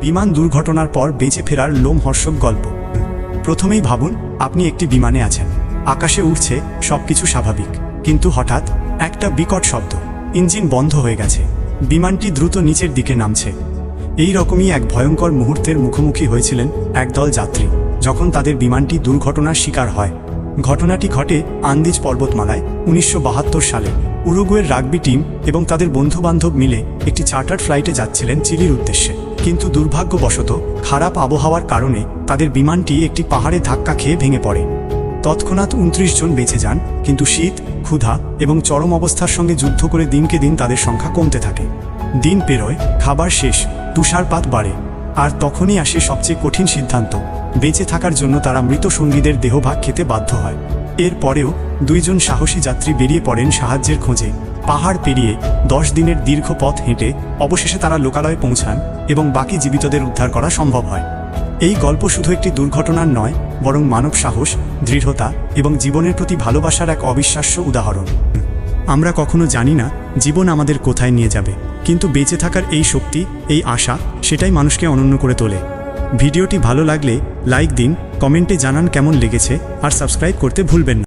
বিমান দুর্ঘটনার পর বেঁচে ফেরার লোমহর্ষক গল্প। প্রথমেই ভাবুন, আপনি একটি বিমানে আছেন, আকাশে উড়ছে, সবকিছু স্বাভাবিক, কিন্তু হঠাৎ একটা বিকট শব্দ, ইঞ্জিন বন্ধ হয়ে গেছে, বিমানটি দ্রুত নিচের দিকে নামছে। এই রকমই এক ভয়ঙ্কর মুহূর্তের মুখোমুখি হয়েছিলেন একদল যাত্রী যখন তাদের বিমানটি দুর্ঘটনার শিকার হয়। ঘটনাটি ঘটে আন্দিজ পর্বতমালায় 1972 সালে। উরুগুয়ের রাগবি টিম এবং তাদের বন্ধুবান্ধব মিলে একটি চার্টার্ড ফ্লাইটে যাচ্ছিলেন চিলির উদ্দেশ্যে, কিন্তু দুর্ভাগ্যবশত খারাপ আবহাওয়ার কারণে তাদের বিমানটি একটি পাহাড়ে ধাক্কা খেয়ে ভেঙে পড়ে। তৎক্ষণাৎ 29 জন বেঁচে যান, কিন্তু শীত, ক্ষুধা এবং চরম অবস্থার সঙ্গে যুদ্ধ করে দিনকে দিন তাদের সংখ্যা কমতে থাকে। দিন পেরোয়, খাবার শেষ, তুষারপাত বাড়ে, আর তখনই আসে সবচেয়ে কঠিন সিদ্ধান্ত। বেঁচে থাকার জন্য তারা মৃত সঙ্গীদের দেহভাগ খেতে বাধ্য হয়। এর পরেও 2 জন সাহসী যাত্রী বেরিয়ে পড়েন সাহায্যের খোঁজে। পাহাড় পেরিয়ে 10 দিনের দীর্ঘ পথ হেঁটে অবশেষে তারা লোকালয়ে পৌঁছান এবং বাকি জীবিতদের উদ্ধার করা সম্ভব হয়। এই গল্প শুধু একটি দুর্ঘটনার নয়, বরং মানব সাহস, দৃঢ়তা এবং জীবনের প্রতি ভালোবাসার এক অবিশ্বাস্য উদাহরণ। আমরা কখনো জানি না জীবন আমাদের কোথায় নিয়ে যাবে, কিন্তু বেঁচে থাকার এই শক্তি, এই আশা, সেটাই মানুষকে অনন্য করে তোলে। ভিডিওটি ভালো লাগলে লাইক দিন, কমেন্টে জানান কেমন লেগেছে, আর সাবস্ক্রাইব করতে ভুলবেন না।